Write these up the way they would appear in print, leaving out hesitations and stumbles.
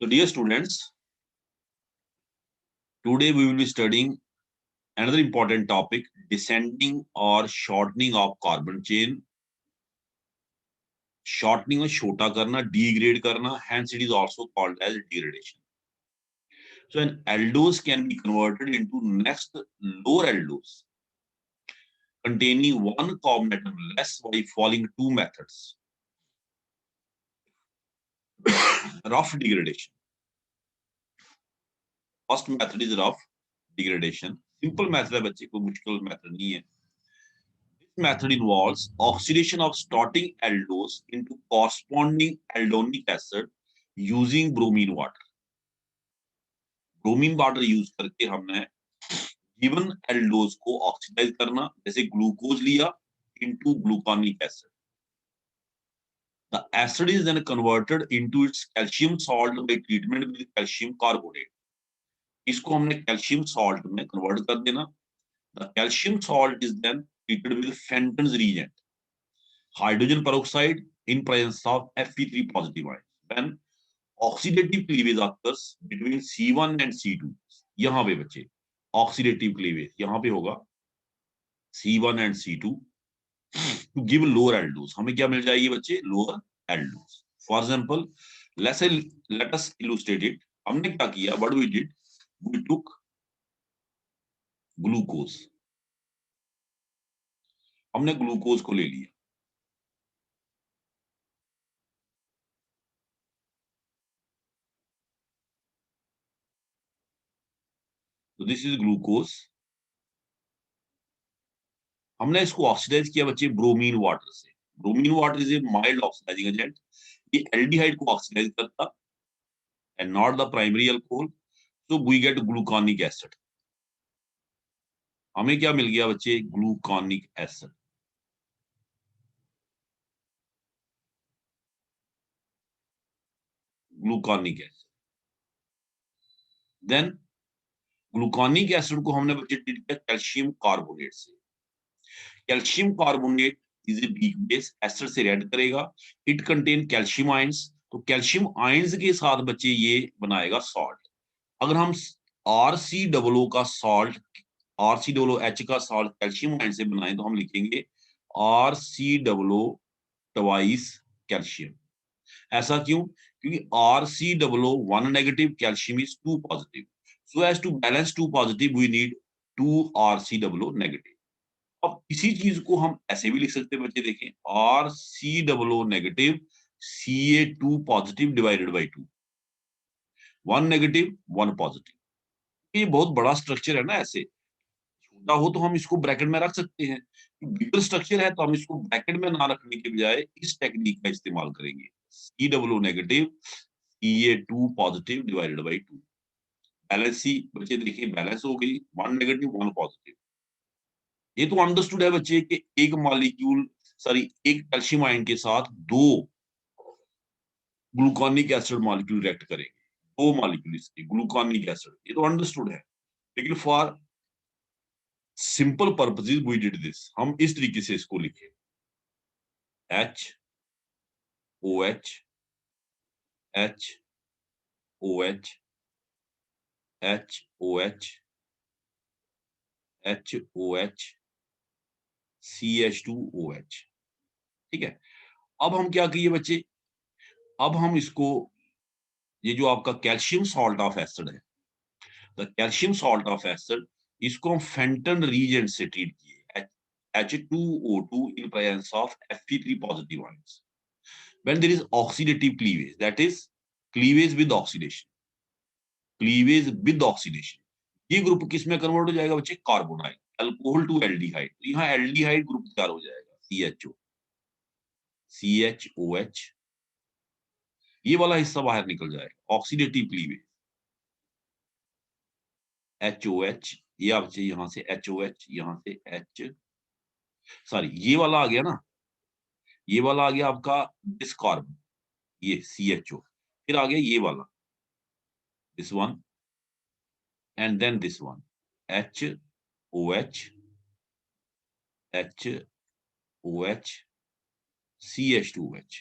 So, dear students, today we will be studying another important topic, descending or shortening of carbon chain. Shortening or छोटा करना, degrade करना, hence it is also called as degradation. So an aldose can be converted into next lower aldose containing one carbon atom less by following two methods. Rough degradation. First method is rough degradation. Simple method है बच्चे, कोई मुश्किल method नहीं है. This method involves oxidation of starting aldose into corresponding aldonic acid using bromine water. Bromine water use करके हमने given aldose को oxidise करना, जैसे ग्लूकोज लिया into gluconic acid. The acid is then converted into its calcium salt by treatment with calcium carbonate. इसको हमने calcium salt में convert कर देना. The calcium salt is then treated with Fenton's reagent, hydrogen peroxide in presence of Fe3 positive ions. When oxidative cleavage occurs between C1 and C2, यहाँ पे बच्चे oxidative cleavage यहाँ पे होगा C1 and C2 to give lower aldose. हमें क्या मिल जाएगी बच्चे? Lower aldose. For example, let us illustrate it. हमने क्या किया? What we did? We took glucose. हमने ग्लूकोज को ले लिया. So this is glucose. हमने इसको ऑक्सीडाइज किया बच्चे ब्रोमीन वाटर से. Bromine water is a mild oxidising agent. ये एल्डिहाइड को ऑक्सीडाइज करता and not the primary alcohol. So we get gluconic acid. हमें क्या मिल गया बच्चे? Gluconic acid. Gluconic acid. Then gluconic acid को हमने बच्चे ट्रीट किया कैल्शियम कार्बोनेट से. Calcium carbonate is a weak base, acid से रिएक्ट करेगा. It contain calcium ions. तो कैल्शियम आयंस के साथ बच्चे ये बनाएगा सॉल्ट. अगर हम RCOO का सॉल्ट, RCOOH का सॉल्ट कैल्शियम आयन से बनाएं तो हम लिखेंगे RCOO ट्वाइस कैल्शियम. ऐसा क्यों? क्योंकि RCOO 1 negative, calcium is 2 positive. So as to balance 2 positive we need 2 RCOO negative. अब इसी चीज को हम ऐसे भी लिख सकते हैं बच्चे, देखें RCOO negative Ca2 positive divided by 2. 1 negative 1 positive. ये बहुत बड़ा स्ट्रक्चर है ना. ऐसे छोटा हो तो हम इसको ब्रैकेट में रख सकते हैं. बिगर स्ट्रक्चर है तो हम इसको ब्रैकेट में ना रखने के बजाय इस टेक्निक का इस्तेमाल करेंगे. COO negative Ca2 positive divided by 2. Balance सी बच्चे देखिए बैलेंस हो गई. 1 नेगेटिव 1 पॉजिटिव. ये तो अंडरस्टूड है बच्चे कि एक मॉलिक्यूल एक कैल्शियम आयन के साथ दो ग्लूकोनिक एसिड मॉलिक्यूल रिएक्ट करेंगे. दो मॉलिक्यूल इसके ग्लूकोनिक एसिड, ये तो अंडरस्टूड है. लेकिन for simple purposes we did this. हम इस तरीके से इसको लिखे HOH HOH HOH HOH CH2OH. ठीक है. अब हम क्या किए बच्चे? अब हम इसको, ये जो आपका कैल्शियम सॉल्ट ऑफ एसिड है, the calcium salt of acid, इसको हम फेंटन रीजेंट से ट्रीट किए. H2O2 in presence of Fe3 positive ions. When there is oxidative cleavage, that is cleavage with oxidation. Cleavage with oxidation. ये group किस में convert हो जाएगा बच्चे? Carbonyl, alcohol to aldehyde. तो यहाँ एल्डिहाइड ग्रुप तैयार हो जाएगा CHOH. ये वाला हिस्सा बाहर निकल जाएगा. ऑक्सीडेटिव क्लीवेज HOH, ये आप यहां से HOH, यहां से ये वाला आ गया ना. ये वाला आ गया आपका डिस्कार्ब, ये CHO. फिर आ गया ये वाला, this one, and then this one HOH CH2OH.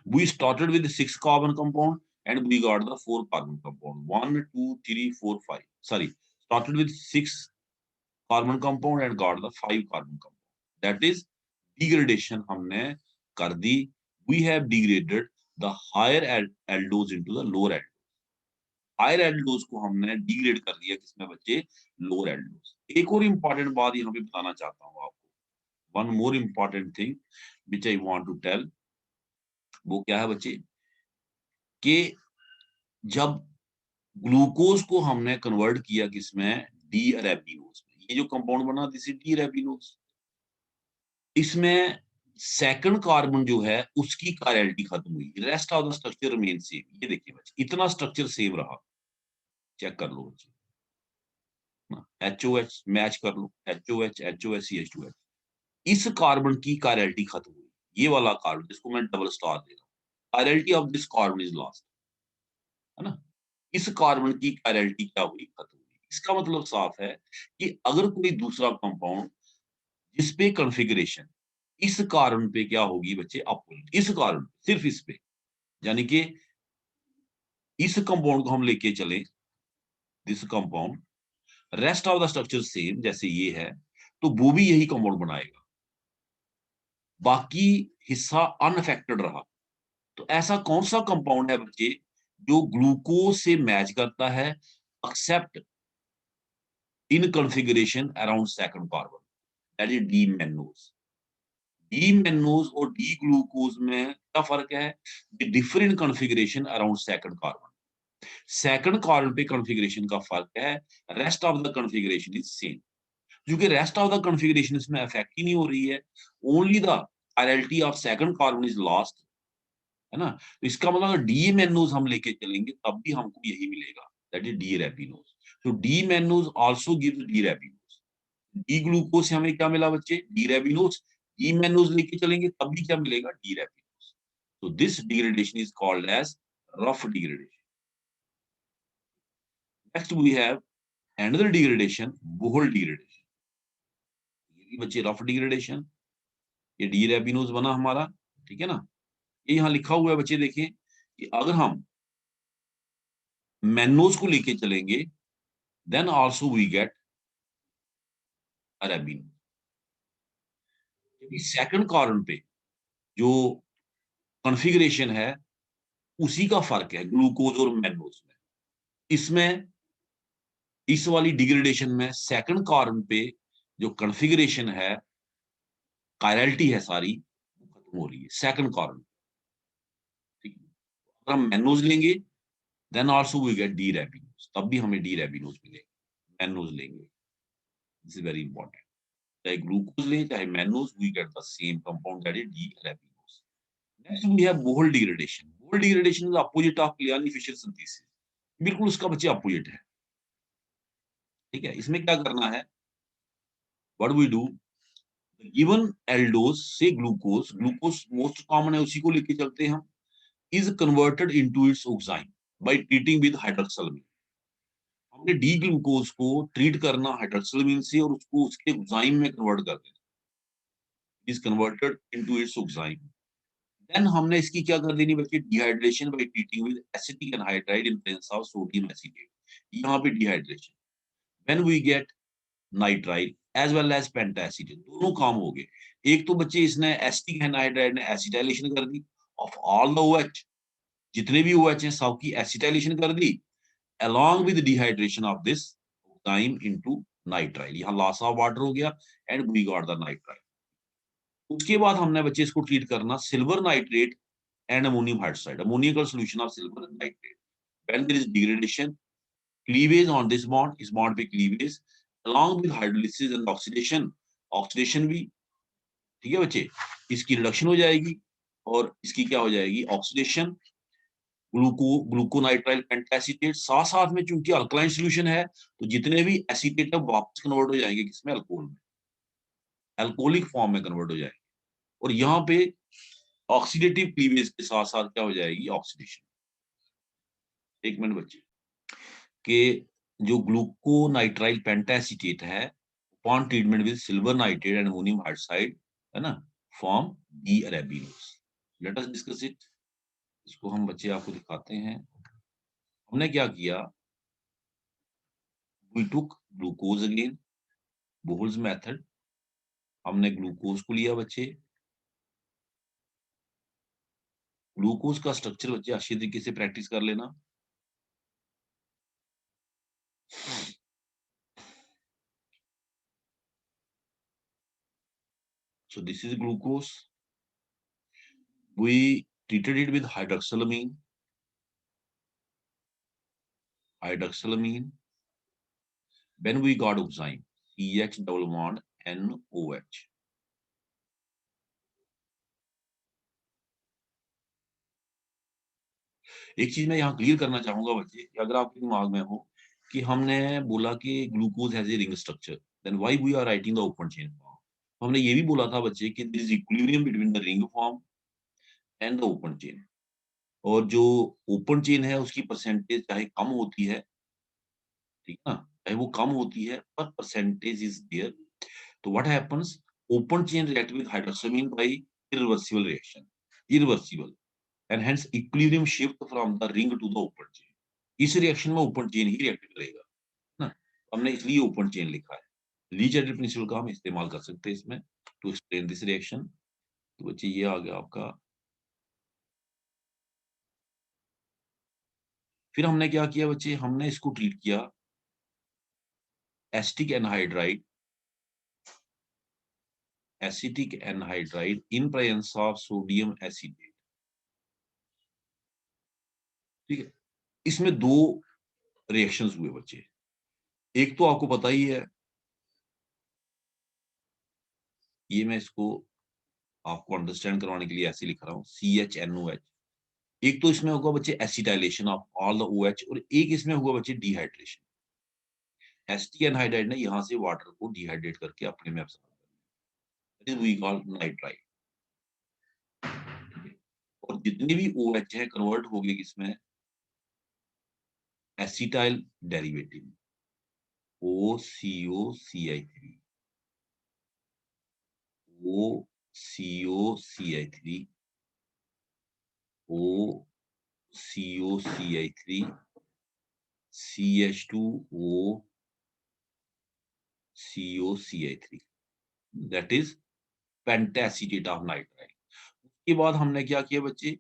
We started with the 6 carbon compound and we got the 4 carbon compound. 1, 2, 3, 4, 5. Sorry, started with 6 carbon compound and got the 5 carbon compound. That is degradation हमने कर दी. We have degraded the higher aldose into the lower aldose. Higher aldose को हमने degrade कर दिया किसमें बच्चे, lower aldose. एक और इंपॉर्टेंट बात यहाँ पे बताना चाहता हूँ आपको. One more important thing which I want to tell, वो क्या है बच्चे, कि जब ग्लूकोज को हमने कन्वर्ट किया किसमें, डी अरेबिनोज में. ये जो कंपाउंड बना दिस डी अरेबिनोज, इसमें सेकंड कार्बन जो है उसकी कायरलिटी खत्म हुई, rest of the structure remain same. ये देखिए बच्चे, इतना स्ट्रक्चर सेम रहा. चेक कर लो बच्चे, HOH मैच कर लो, HOH HOH CH2H. इस कार्बन की कायरलिटी खत्म हुई. ये वाला कार्बन जिसको मैं डबल स्टार दे रहा हूँ, chirality of this carbon is lost, है ना. इस कार्बन की कायरलिटी क्या हुई, खत्म हुई. इसका मतलब साफ है कि अगर कोई दूसरा कंपाउंड जिसपे कॉन्फ़िगरेशन इस कार्बन पे क्या होगी बच्चे, अपोजिट. इस कार्बन सिर्फ इस पे, यानी कि इस कंपाउंड को हम लेके चले, this compound, rest of the structure same जैसे ये है, तो वो भी यही कंपाउंड बनाएगा, बाकी हिस्सा अनअफेक्टेड रहा. तो ऐसा कौन सा कंपाउंड है बच्चे जो ग्लूकोज से मैच करता है accept in configuration around second carbon, that is D mannose. D mannose और डी ग्लूकोज में क्या फर्क है, the different configuration around second carbon. Second carbon पे कॉन्फ़िगरेशन का फर्क है, rest of the configuration is same. क्योंकि रेस्ट ऑफ द कॉन्फ़िगरेशन इसमें अफेक्ट ही नहीं हो रही है, only the identity of second carbon is lost, है ना. तो इसका मतलब डी मैनोज हम लेके चलेंगे तब भी हमको यही मिलेगा, दैट इज डी रैबिनोज. तो D mannose also gives D arabinose. D glucose से हमें क्या मिला बच्चे, डी रैबिनोज. डी मैनोज लेके चलेंगे तब भी क्या मिलेगा, डी रैबिनोज. तो this degradation is called as Ruff degradation. Next we have another degradation, Wohl degradation. ये भी बच्चे रफ डिग्रेडेशन. ये डी रैबिनोज बना हमारा, ठीक है ना. ये यहाँ लिखा हुआ है बच्चे, देखें कि अगर हम मैनोज को लेके चलेंगे then also we get arabinose. Second carbon पे जो कॉन्फ़िगरेशन है उसी का फर्क है ग्लूकोज और मैनोज में. इसमें इस वाली डिग्रेडेशन में सेकंड कार्बन पे जो कॉन्फ़िगरेशन है, कायरलिटी है सारी, खत्म हो रही है सेकंड कार्बन. ठीक है. अगर हम मैनोज लेंगे then also we get D arabinose, तब भी हमें डी रैबिनोज मिलेगा. मैनोज लेंगे, दिस इज वेरी इंपॉर्टेंट. चाहे ग्लूकोज लें चाहे mannose, we get the same compound that is D arabinose. Next we have Wohl degradation. Wohl degradation is opposite of Kiliani Fischer synthesis. बिल्कुल उसका बच्चे अपोजिट है. ठीक है. इसमें क्या करना है, what we do, given aldose से ग्लूकोज, ग्लूकोज मोस्ट कॉमन है उसी को लेके चलते हैं हम, is converted into its oxime by treating with hydroxylamine. हमने डी ग्लूकोज को ट्रीट करना हाइड्रोक्सिलमीन से और उसको उसके ऑक्साइन में कन्वर्ट कर देना, is converted into its oxime. Then हमने इसकी क्या कर देनी बच्चे, dehydration by treating with acetic anhydride in presence of sodium acetate. यहाँ पे dehydration, when we get nitrile as well as pentaacetate, दोनों काम हो गए. एक तो बच्चे इसने एसिटिक एनहाइड्राइड ने एसिटाइलेशन कर the of all the OH, जितने भी OH हैं सब की एसिटाइलेशन कर दी along with dehydration of this time into nitrile. यहाँ loss of water हो गया and we got the nitrile. उसके बाद हमने बच्चे इसको ट्रीट करना silver nitrate and ammonium hydroxide, ammonia का solution of silver nitrate. When there is degradation, cleavage on this bond, इस बॉन्ड पे cleavage along with hydrolysis and oxidation, oxidation भी, ठीक है बच्चे, इसकी रिडक्शन हो जाएगी और इसकी क्या हो जाएगी, ऑक्सीडेशन. ग्लूकोनाइट्राइल पेंटाएसिटेट, साथ साथ में चूंकि अल्कलाइन सॉल्यूशन है तो जितने भी एसीटेट है वापस कन्वर्ट हो जाएंगे किसमें, अल्कोहल में, अल्कोहलिक फॉर्म में कन्वर्ट हो जाएंगे. और यहाँ पे ऑक्सीडेटिव क्लीवेज के साथ साथ क्या हो जाएगी, ऑक्सीडेशन. एक मिनट बच्चे, कि जो ग्लूकोनाइट्राइल पेंटाएसिटेट है upon treatment with silver nitrate and ammonium hydroxide, है ना, form D arabinose. Let us discuss it. इसको हम बच्चे आपको दिखाते हैं. हमने क्या किया, we took glucose again, Wohl's method, हमने ग्लूकोज को लिया बच्चे, ग्लूकोज का स्ट्रक्चर बच्चे अच्छी तरीके से प्रैक्टिस कर लेना। So this is glucose. We treated it with hydroxylamine. When we got oxime, CH double bond NOH. एक चीज मैं यहाँ क्लियर करना चाहूंगा बच्चे, अगर आपके दिमाग में हो कि हमने बोला कि glucose has a ring structure, then why we are writing the open chain form. हमने ये भी बोला था बच्चे कि this is equilibrium between the ring form and the open chain, और जो ओपन चेन है उसकी परसेंटेज चाहे कम होती है, ठीक है ना, चाहे वो कम होती है पर परसेंटेज इज देयर। तो what happens, open chain react with hydroxylamine by irreversible reaction, irreversible, and hence equilibrium shift from the ring to the open chain. इस रिएक्शन में ओपन चेन ही रिएक्ट करेगा ना, हमने इसलिए ओपन चेन लिखा है। ली charter principal का हम इस्तेमाल कर सकते हैं इसमें टू एक्सप्लेन दिस रिएक्शन। तो बच्चे ये आ गया आपका। फिर हमने क्या किया बच्चे, हमने इसको ट्रीट किया acetic anhydride, acetic anhydride in presence of sodium acetate. ठीक है, इसमें दो रिएक्शंस हुए बच्चे। एक तो आपको पता ही है, ये मैं इसको आपको अंडरस्टैंड करवाने के लिए ऐसे लिख रहा हूँ, CHNOH। एक तो इसमें होगा बच्चे acetylation of all the OH, और एक इसमें हुआ बच्चे डिहाइड्रेशन। एसिटिक एनहाइड्राइड ने यहाँ से वाटर को डिहाइड्रेट करके अपने में एब्सॉर्ब कर लिया, वी कॉल नाइट्राइट। और जितने भी OH है कन्वर्ट हो गए किसमें, acetyl derivative OCOCI3, OCOCI3, OCOCI3, CH2O COCI3, that is pentaacetate of nitrile. उसके बाद हमने क्या किया बच्चे,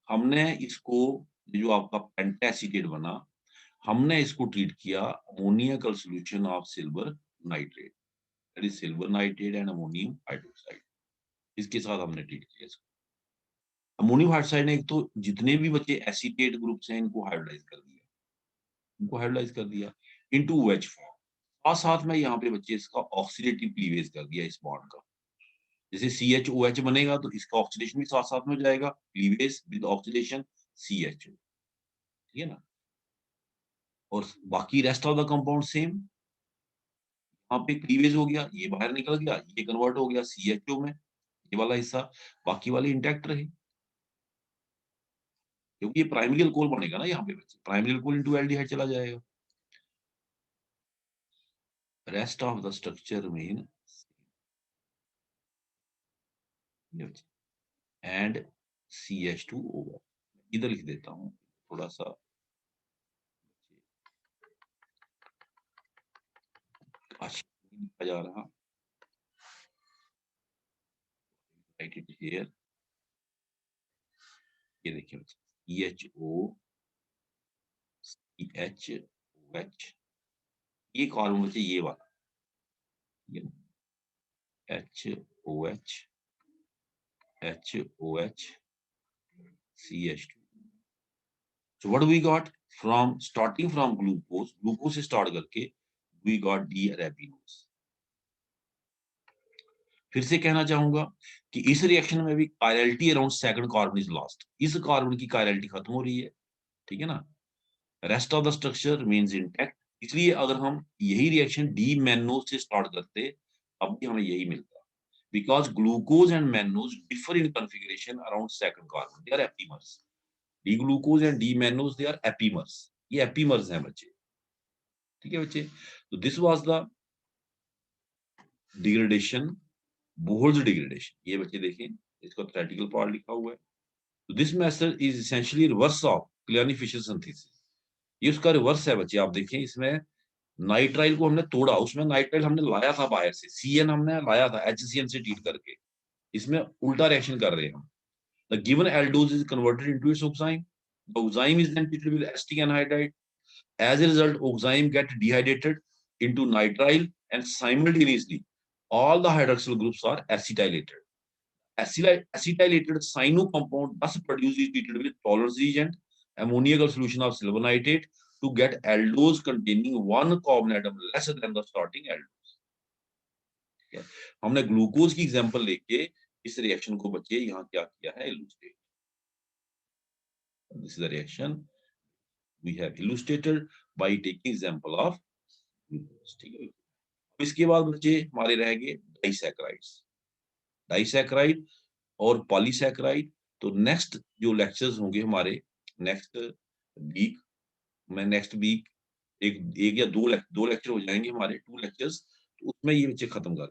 हमने इसको, जो आपका पेंटासीटेट बना, हमने इसको ट्रीट किया ammoniacal solution of silver nitrate, that is silver nitrate and ammonium hydroxide. इसके साथ हमने ट्रीट किया इसको। अमोनियम हाइड्रोक्साइड ने एक तो जितने भी बच्चे एसीटेट ग्रुप्स हैं इनको हाइड्रोलाइज कर दिया, इनटू OH फॉर्म। और साथ में यहाँ पे बच्चे इसका ऑक्सीडेटिव क्लीवेज कर दिया इस बॉन्ड का। जैसे CHOH बनेगा तो इसका ऑक्सीडेशन भी साथ साथ में हो जाएगा, क्लीवेज विद ऑक्सीडेशन CHO, ठीक है ना। और बाकी rest of the compound same, यहाँ पे क्लीवेज हो गया, ये बाहर निकल गया, ये कन्वर्ट हो गया CHO में, ये वाला हिस्सा, बाकी वाले इंटैक्ट रहे, क्योंकि ये प्राइमरी अल्कोहल बनेगा ना यहाँ पे बच्चे, प्राइमरी अल्कोहल इनटू एल्डिहाइड चला जाएगा। Rest of the structure mean and CH2O, इधर लिख देता हूँ थोड़ा सा, अच्छा लिखा जा रहा, राइट इट हियर, ये देखिए CHO CHOH, ये कॉलम बच्चे ये वाला, HOH HOH CH2। So what we got from starting from glucose से start करके we got D-arabinose। फिर से कहना चाहूंगा कि इस रिएक्शन में भी chirality around second carbon is lost, इस कार्बन की कायरलिटी खत्म हो रही है, ठीक है ना, rest of the structure remains intact. इसलिए अगर हम यही रिएक्शन डी मैनोज से स्टार्ट करते अब भी हमें यही मिलता, because glucose and mannose differ in configuration around second carbon, they are epimers. D glucose and D mannose they are epimers, ये एपीमर्स हैं बच्चे, ठीक है बच्चे। तो this was the degradation, Wohl's degradation, ये बच्चे देखें इसका थ्योरेटिकल पार्ट लिखा हुआ है। So this method is essentially reverse of Cleone-Fisher synthesis. ये उसका रिवर्स है बच्चे, आप देखें इसमें नाइट्राइल को हमने तोड़ा, उसमें नाइट्राइल हमने लाया था बाहर से, CN हमने लाया था HCN से ट्रीट करके, इसमें उल्टा रिएक्शन कर रहे हैं हम। The given aldose is converted into its oxime. The oxime is then treated with acetic anhydride. As a result, oxime get dehydrated into nitrile, and simultaneously all the hydroxyl groups are acetylated. Acetylated cyano compound thus produced is treated with tolerance reagent, ammoniacal solution of silver nitrate, to get aldose containing one carbon atom less than the starting aldose. हमने glucose की example लेके इस reaction को बच्चे यहाँ क्या किया है, illustrate. This is the reaction we have illustrated by taking example of glucose, ठीक है। इसके बाद बच्चे हमारे रह गए डाइसैकराइड्स, डाइसैकराइड और पॉलीसैकराइड। तो नेक्स्ट जो लेक्चर्स होंगे हमारे नेक्स्ट वीक में, नेक्स्ट वीक एक या दो लेक्चर हो जाएंगे हमारे, 2 लेक्चर्स, तो उसमें ये बच्चे खत्म कर